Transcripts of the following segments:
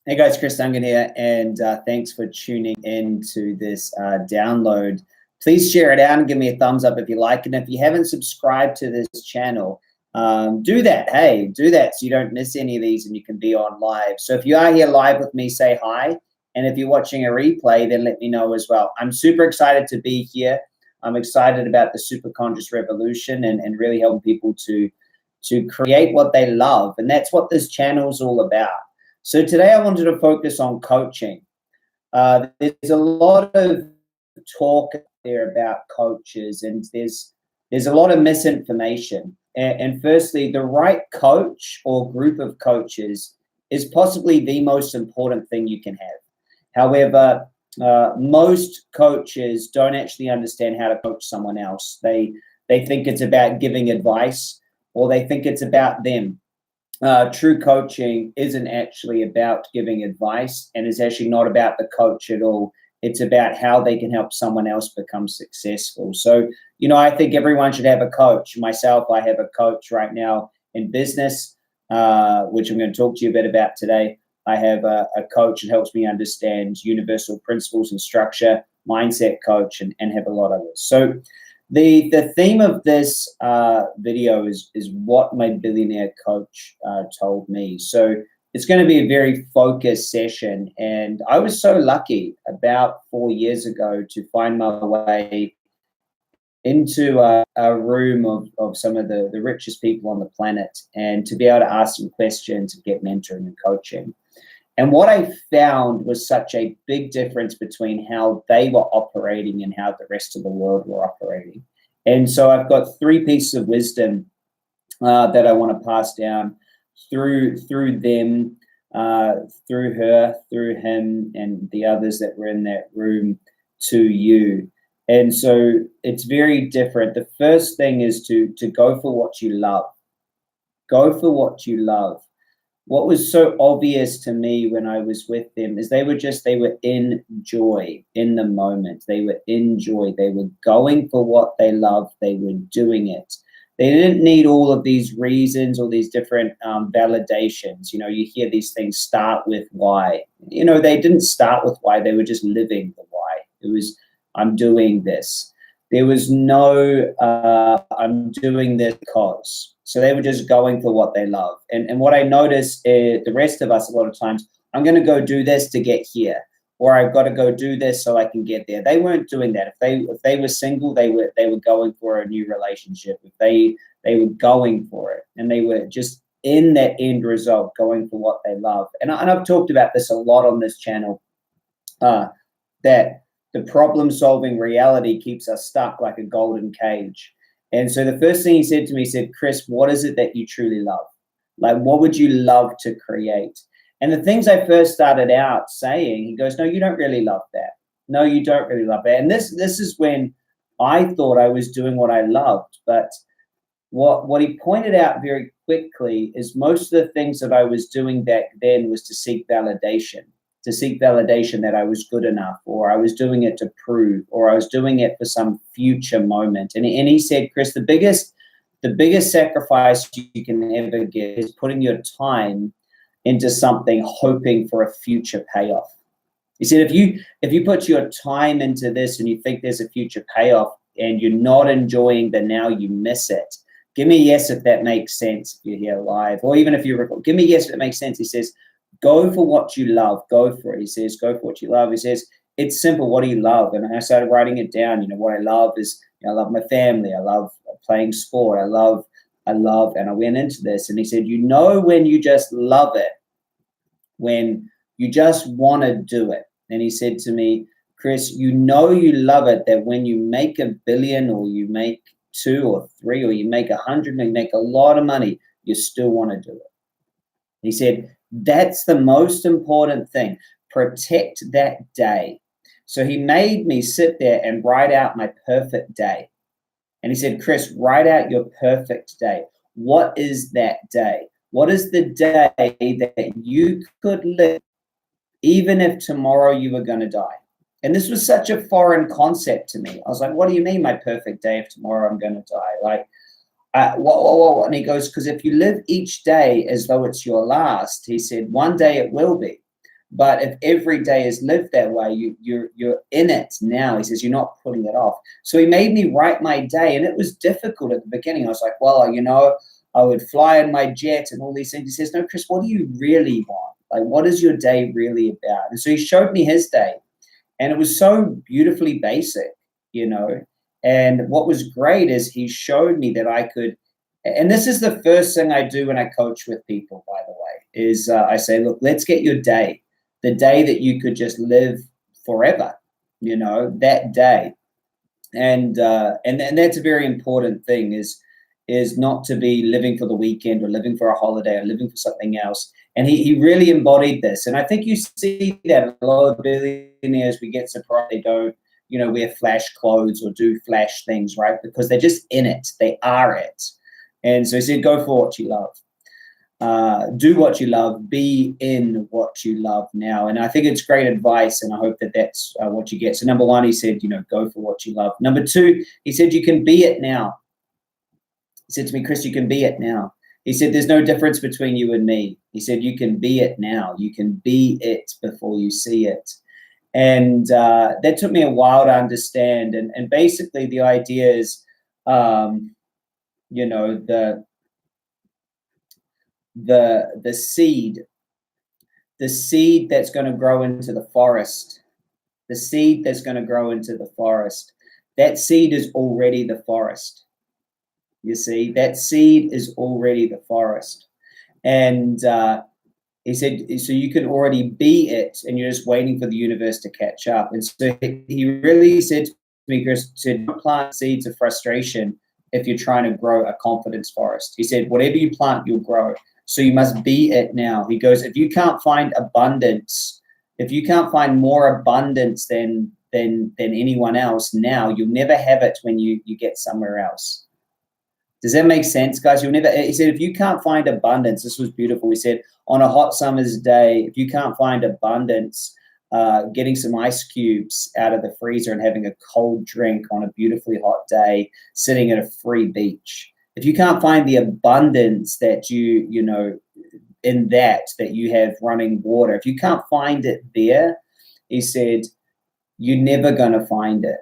Hey guys, Chris Duncan here, and thanks for tuning in to this download. Please share it out and give me a thumbs up if you like. And if you haven't subscribed to this channel, do that. Hey, do that so you don't miss any of these and you can be on live. So if you are here live with me, say hi. And if you're watching a replay, then let me know as well. I'm super excited to be here. I'm excited about the superconscious revolution and really helping people to create what they love. And that's what this channel is all about. So today I wanted to focus on coaching. There's a lot of talk there about coaches, and there's a lot of misinformation. And firstly, the right coach or group of coaches is possibly the most important thing you can have. However, most coaches don't actually understand how to coach someone else. They think it's about giving advice, or they think it's about them. True coaching isn't actually about giving advice, and it's actually not about the coach at all. It's about how they can help someone else become successful. So, I think everyone should have a coach. Myself, I have a coach right now in business, which I'm going to talk to you a bit about today. I have a coach that helps me understand universal principles and structure, mindset coach, and have a lot of it. So the theme of this video is what my billionaire coach told me. So it's going to be a very focused session. And I was so lucky about 4 years ago to find my way into a room of some of the richest people on the planet, and to be able to ask them questions and get mentoring and coaching. And what I found was such a big difference between how they were operating and how the rest of the world were operating. And so I've got 3 pieces of wisdom that I want to pass down through them, through her, through him, and the others that were in that room to you. And so it's very different. The first thing is to go for what you love. Go for what you love. What was so obvious to me when I was with them is they were in joy in the moment. They were in joy. They were going for what they loved. They were doing it. They didn't need all of these reasons or these different validations. You hear these things start with why. They didn't start with why. They were just living the why. It was, I'm doing this. There was no, I'm doing this because. So they were just going for what they love. And what I notice is the rest of us a lot of times, I'm going to go do this to get here, or I've got to go do this so I can get there. They weren't doing that. If they were single, they were going for a new relationship. If they were going for it, and they were just in that end result, going for what they love. And I've talked about this a lot on this channel, that the problem-solving reality keeps us stuck like a golden cage. And so the first thing he said to me, he said, Chris, what is it that you truly love? Like, what would you love to create? And the things I first started out saying, he goes, no, you don't really love that. No, you don't really love that. And this is when I thought I was doing what I loved. But what he pointed out very quickly is most of the things that I was doing back then was to seek validation. That I was good enough, or I was doing it to prove, or I was doing it for some future moment. And he said, Chris, the biggest sacrifice you can ever get is putting your time into something hoping for a future payoff. He said, if you put your time into this and you think there's a future payoff and you're not enjoying the now, you miss it. Give me a yes if that makes sense if you're here live, or even if you record. Give me a yes if it makes sense. He says, go for what you love. Go for it. He says, go for what you love. He says, it's simple. What do you love? And I started writing it down. What I love is, I love my family. I love playing sport. I love, and I went into this. And he said, when you just love it, when you just want to do it. And he said to me, Chris, you love it, that when you make $1 billion, or you make 2 or 3, or you make 100 million, make a lot of money, you still want to do it. He said, that's the most important thing. Protect that day. So he made me sit there and write out my perfect day. And he said, Chris, write out your perfect day. What is that day? What is the day that you could live even if tomorrow you were going to die? And this was such a foreign concept to me. I was like, what do you mean my perfect day if tomorrow I'm going to die? Like, what? And he goes, because if you live each day as though it's your last, he said, one day it will be. But if every day is lived that way, you're in it now. He says, you're not putting it off. So he made me write my day, and it was difficult at the beginning. I was like, well, you know, I would fly in my jet and all these things. He says, no, Chris, what do you really want? Like, what is your day really about? And so he showed me his day, and it was so beautifully basic, you know. And what was great is he showed me that I could, and this is the first thing I do when I coach with people, by the way, is I say, look, let's get your day, the day that you could just live forever, you know, that day. And that's a very important thing, is not to be living for the weekend or living for a holiday or living for something else. And he really embodied this. And I think you see that a lot of billionaires, we get surprised they don't, you know, wear flash clothes or do flash things, right? Because they're just in it. They are it. And so he said, go for what you love. Do what you love, be in what you love now. And I think it's great advice, and I hope that that's what you get. So number one, he said, you know, go for what you love. Number two, he said, you can be it now. He said to me, Chris, you can be it now. He said, there's no difference between you and me. He said, you can be it now. You can be it before you see it. And that took me a while to understand. And basically the idea is, you know, the seed that's going to grow into the forest, the seed that's going to grow into the forest, that seed is already the forest. You see, that seed is already the forest. And he said, so you can already be it, and you're just waiting for the universe to catch up. And so he really said to me, Chris, to plant seeds of frustration if you're trying to grow a confidence forest. He said, whatever you plant, you'll grow. So you must be it now. He goes, if you can't find abundance, if you can't find more abundance than anyone else now, you'll never have it when you get somewhere else. Does that make sense, guys? You'll never. He said, if you can't find abundance, this was beautiful. He said, on a hot summer's day, if you can't find abundance, getting some ice cubes out of the freezer and having a cold drink on a beautifully hot day, sitting at a free beach. If you can't find the abundance that you know, in that you have running water, if you can't find it there, he said, you're never going to find it.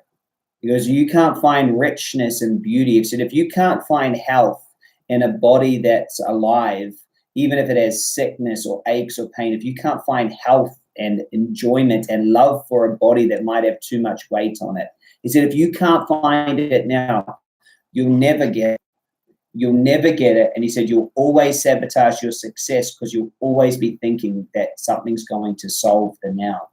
Because you can't find richness and beauty. He said, if you can't find health in a body that's alive, even if it has sickness or aches or pain, if you can't find health and enjoyment and love for a body that might have too much weight on it, he said, if you can't find it now, you'll never get it. You'll never get it. And he said, you'll always sabotage your success because you'll always be thinking that something's going to solve the now.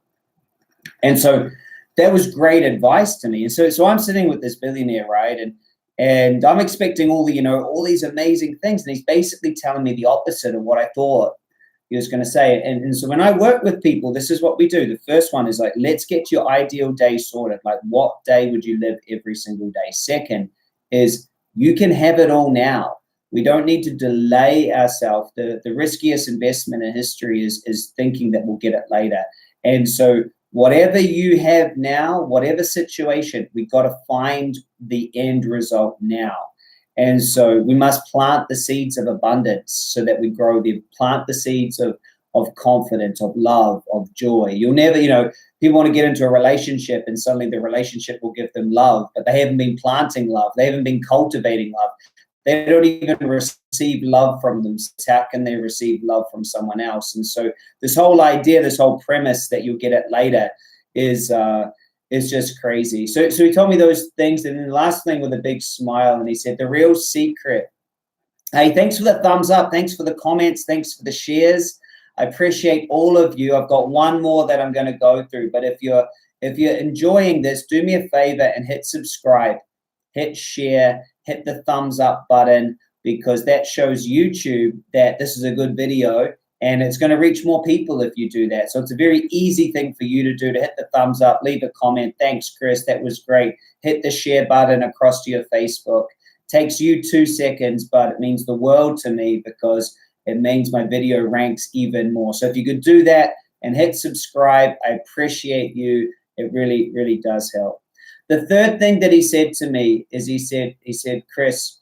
And so that was great advice to me. And so I'm sitting with this billionaire, right? And I'm expecting all the, you know, all these amazing things. And he's basically telling me the opposite of what I thought he was going to say. And so when I work with people, this is what we do. The first one is like, let's get your ideal day sorted. Like, what day would you live every single day? Second is, you can have it all now. We don't need to delay ourselves. The riskiest investment in history is thinking that we'll get it later. And so whatever you have now, whatever situation, we've got to find the end result now. And so we must plant the seeds of abundance so that we grow them. Plant the seeds of confidence, of love, of joy. You'll never, you know, people want to get into a relationship and suddenly the relationship will give them love, but they haven't been planting love. They haven't been cultivating love. They don't even receive love from themselves. How can they receive love from someone else? And so this whole idea, this whole premise that you'll get it later is just crazy. So he told me those things. And then the last thing with a big smile, and he said, the real secret. Hey, thanks for the thumbs up. Thanks for the comments. Thanks for the shares. I appreciate all of you. I've got one more that I'm going to go through. But if you're enjoying this, do me a favor and hit subscribe, hit share, hit the thumbs up button, because that shows YouTube that this is a good video, and it's going to reach more people if you do that. So it's a very easy thing for you to do, to hit the thumbs up, leave a comment. Thanks, Chris. That was great. Hit the share button across to your Facebook. Takes you 2 seconds, but it means the world to me, because it means my video ranks even more. So if you could do that and hit subscribe, I appreciate you. It really, really does help. The third thing that he said to me is, he said, Chris,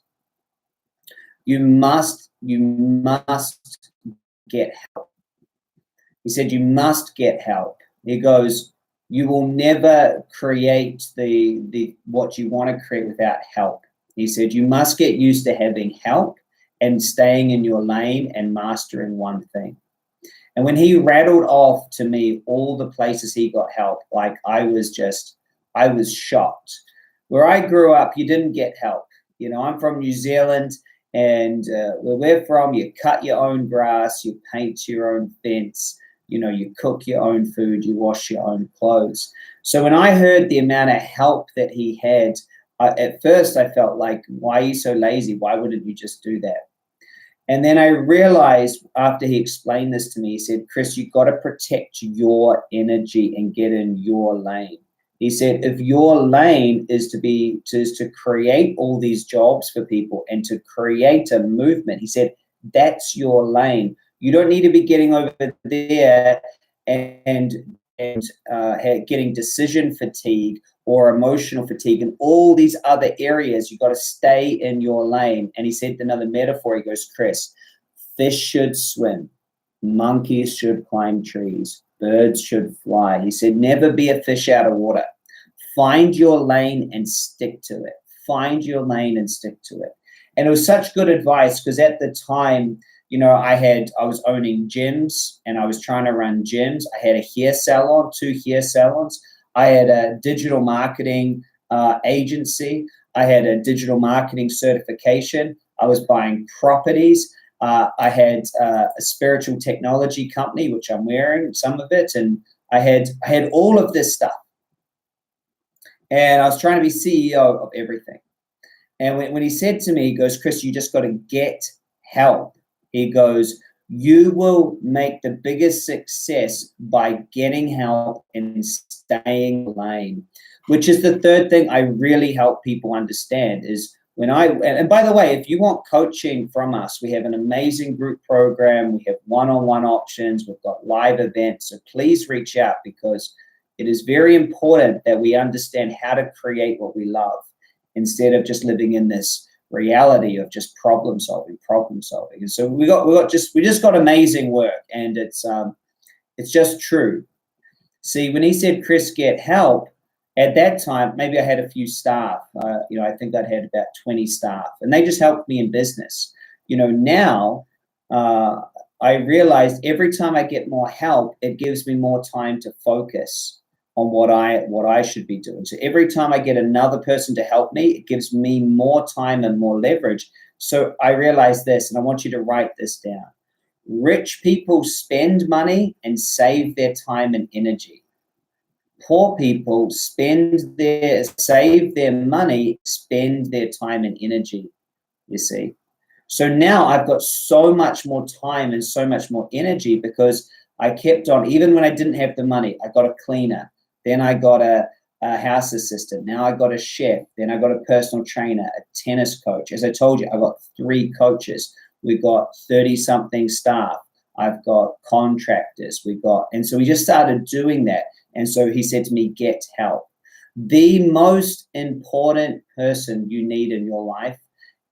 you must get help. He said, you must get help. He goes, you will never create the what you want to create without help. He said, you must get used to having help and staying in your lane and mastering one thing. And when he rattled off to me all the places he got help, like I was shocked. Where I grew up, you didn't get help. You know, I'm from New Zealand, and where we're from, you cut your own grass, you paint your own fence, you know, you cook your own food, you wash your own clothes. So when I heard the amount of help that he had, at first I felt like, why are you so lazy? Why wouldn't you just do that? And then I realized after he explained this to me, he said, Chris, you've got to protect your energy and get in your lane. He said, if your lane is to create all these jobs for people and to create a movement, he said, that's your lane. You don't need to be getting over there and getting decision fatigue or emotional fatigue and all these other areas. You got to stay in your lane. And he said another metaphor. He goes, Chris, fish should swim, monkeys should climb trees, birds should fly. He said, never be a fish out of water. Find your lane and stick to it. Find your lane and stick to it. And it was such good advice because at the time, you know, I was owning gyms and I was trying to run gyms. I had a hair salon, 2 hair salons. I had a digital marketing agency. I had a digital marketing certification. I was buying properties. I had a spiritual technology company, which I'm wearing some of it. And I had all of this stuff. And I was trying to be CEO of everything. And when he said to me, he goes, Chris, you just got to get help. He goes, you will make the biggest success by getting help and staying in lane, which is the third thing I really help people understand is and by the way, if you want coaching from us, we have an amazing group program. We have one-on-one options. We've got live events. So please reach out because it is very important that we understand how to create what we love instead of just living in this reality of just problem solving. And so we just got amazing work, and it's just true. See, when he said, Chris, get help, at that time, maybe I had a few staff. I think I'd had about 20 staff, and they just helped me in business. You know, now I realized every time I get more help, it gives me more time to focus on what I should be doing. So every time I get another person to help me, it gives me more time and more leverage. So I realized this, and I want you to write this down. Rich people spend money and save their time and energy. Poor people save their money, spend their time and energy, you see. So now I've got so much more time and so much more energy because I kept on, even when I didn't have the money, I got a cleaner. Then I got a house assistant. Now I got a chef. Then I got a personal trainer, a tennis coach. As I told you, I got 3 coaches. We've got 30-something staff. I've got contractors. And so we just started doing that. And so he said to me, get help. The most important person you need in your life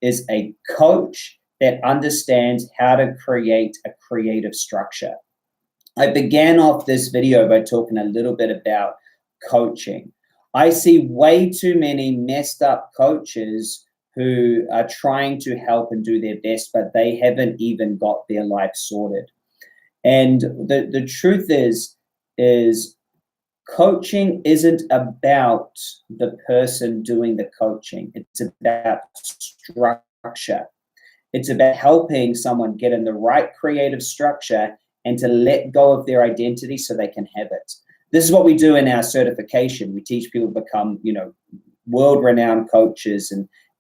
is a coach that understands how to create a creative structure. I began off this video by talking a little bit about coaching. I see way too many messed up coaches who are trying to help and do their best, but they haven't even got their life sorted. And the truth is coaching isn't about the person doing the coaching. It's about structure. It's about helping someone get in the right creative structure and to let go of their identity so they can have it. This is what we do in our certification. We teach people to become, world-renowned coaches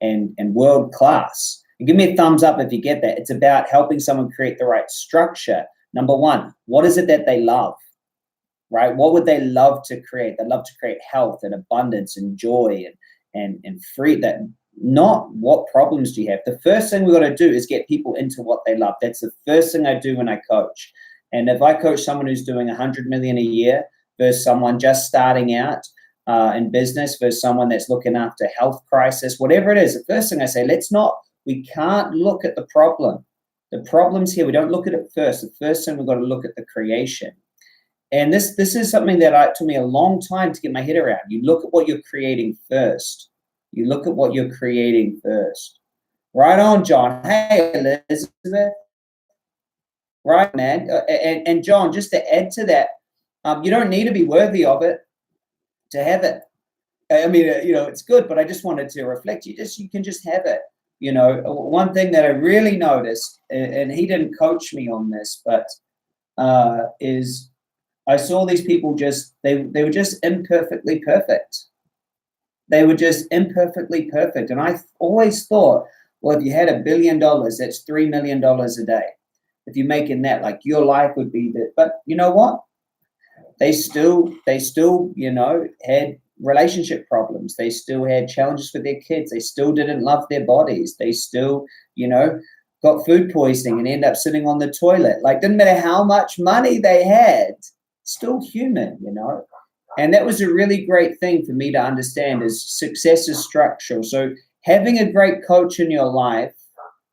and world-class. And give me a thumbs up if you get that. It's about helping someone create the right structure. Number one, what is it that they love, right? What would they love to create? They love to create health and abundance and joy and free. That not what problems do you have. The first thing we've got to do is get people into what they love. That's the first thing I do when I coach. And if I coach someone who's doing 100 million a year versus someone just starting out in business versus someone that's looking after health crisis, whatever it is, the first thing I say, we can't look at the problem. The problem's here. We don't look at it first. The first thing we've got to look at the creation. And this is something that took me a long time to get my head around. You look at what you're creating first. You look at what you're creating first. Right on, John. Hey, Elizabeth. Right, man. And John, just to add to that, you don't need to be worthy of it to have it. I mean, it's good, but I just wanted to reflect. You can just have it. One thing that I really noticed, and he didn't coach me on this, but is I saw these people they were just imperfectly perfect. They were just imperfectly perfect. And I always thought, well, if you had $1 billion, that's $3 million a day. If you're making that, like, your life would be that. But you know what? They still, had relationship problems. They still had challenges with their kids. They still didn't love their bodies. They still, got food poisoning and end up sitting on the toilet. Like, didn't matter how much money they had, still human, And that was a really great thing for me to understand, is success is structural. So having a great coach in your life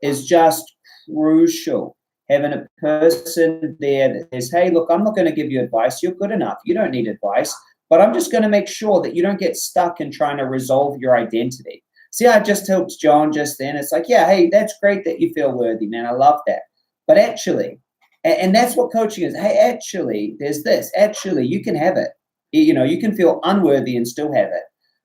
is just crucial. Having a person there that says, hey, look, I'm not going to give you advice. You're good enough. You don't need advice. But I'm just going to make sure that you don't get stuck in trying to resolve your identity. See, I just helped John just then. It's like, yeah, hey, that's great that you feel worthy, man. I love that. But actually, and that's what coaching is. Hey, actually, there's this. Actually, you can have it. You can feel unworthy and still have it.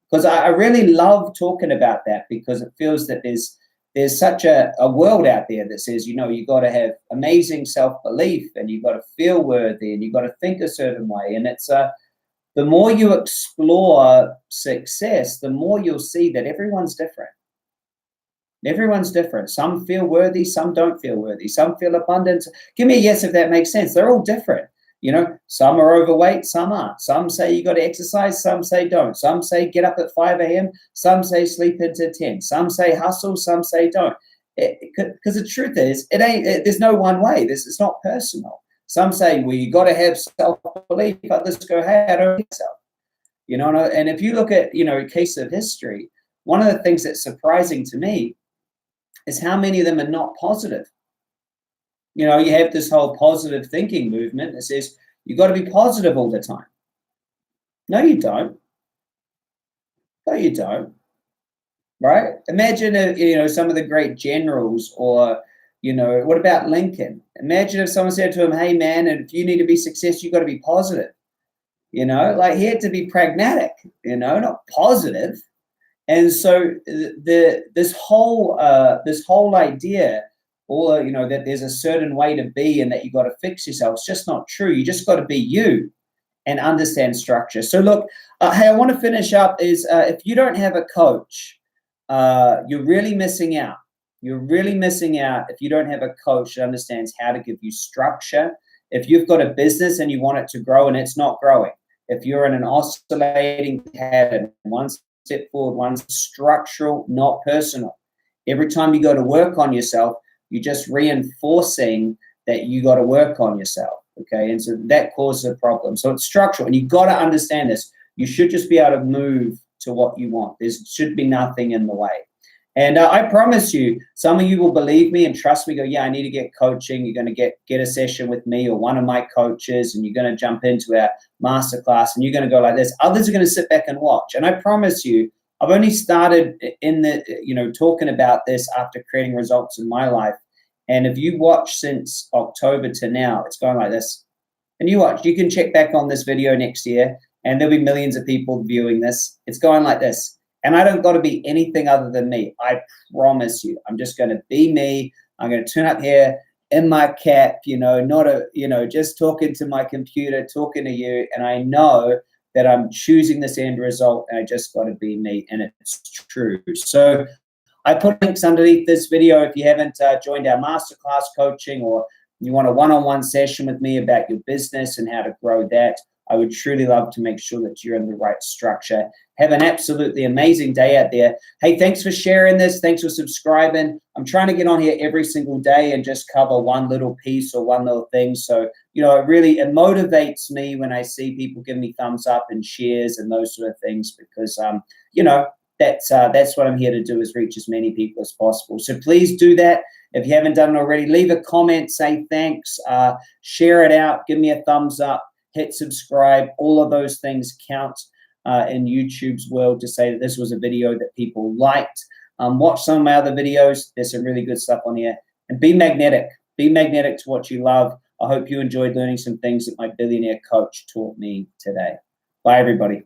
Because I really love talking about that, because it feels that there's such a world out there that says, you got to have amazing self-belief, and you've got to feel worthy, and you've got to think a certain way. And it's the more you explore success, the more you'll see that everyone's different. Everyone's different. Some feel worthy, some don't feel worthy. Some feel abundant. Give me a yes if that makes sense. They're all different. Some are overweight, some aren't. Some say you got to exercise, some say don't. Some say get up at 5 a.m., some say sleep into 10. Some say hustle, some say don't. Because the truth is, there's no one way. It's not personal. Some say, well, you got to have self-belief. Others go, hey, I don't think so. And if you look at, a case of history, one of the things that's surprising to me is how many of them are not positive. You have this whole positive thinking movement that says you got to be positive all the time. No, you don't. No, you don't. Right? Imagine, some of the great generals, or, what about Lincoln? Imagine if someone said to him, hey, man, and if you need to be successful, you got to be positive. Like, he had to be pragmatic, not positive. And so this whole idea, or that there's a certain way to be and that you got to fix yourself, it's just not true. You just got to be you and understand structure. So look, hey, I want to finish up is if you don't have a coach, you're really missing out. You're really missing out if you don't have a coach that understands how to give you structure. If you've got a business and you want it to grow and it's not growing, if you're in an oscillating pattern, one step forward, one structural, not personal. Every time you go to work on yourself, you're just reinforcing that you got to work on yourself. Okay. And so that causes a problem. So it's structural, and you got to understand this. You should just be able to move to what you want. There should be nothing in the way. And I promise you, some of you will believe me and trust me, go, yeah, I need to get coaching. You're going to get a session with me or one of my coaches, and you're going to jump into our masterclass, and you're going to go like this. Others are going to sit back and watch. And I promise you, I've only started talking about this after creating results in my life. And if you watch since October to now, it's going like this. And you watch, you can check back on this video next year, and there'll be millions of people viewing this. It's going like this. And I don't got to be anything other than me. I promise you. I'm just going to be me. I'm going to turn up here in my cap, just talking to my computer, talking to you. And I know that I'm choosing this end result, and I just got to be me. And it's true. So I put links underneath this video. If you haven't joined our masterclass coaching, or you want a one-on-one session with me about your business and how to grow that, I would truly love to make sure that you're in the right structure. Have an absolutely amazing day out there. Hey, thanks for sharing this. Thanks for subscribing. I'm trying to get on here every single day and just cover one little piece or one little thing. So, it motivates me when I see people give me thumbs up and shares and those sort of things, because, that's what I'm here to do, is reach as many people as possible. So please do that. If you haven't done it already, leave a comment, say thanks, share it out, give me a thumbs up, hit subscribe. All of those things count in YouTube's world to say that this was a video that people liked. Watch some of my other videos. There's some really good stuff on here. And be magnetic. Be magnetic to what you love. I hope you enjoyed learning some things that my billionaire coach taught me today. Bye, everybody.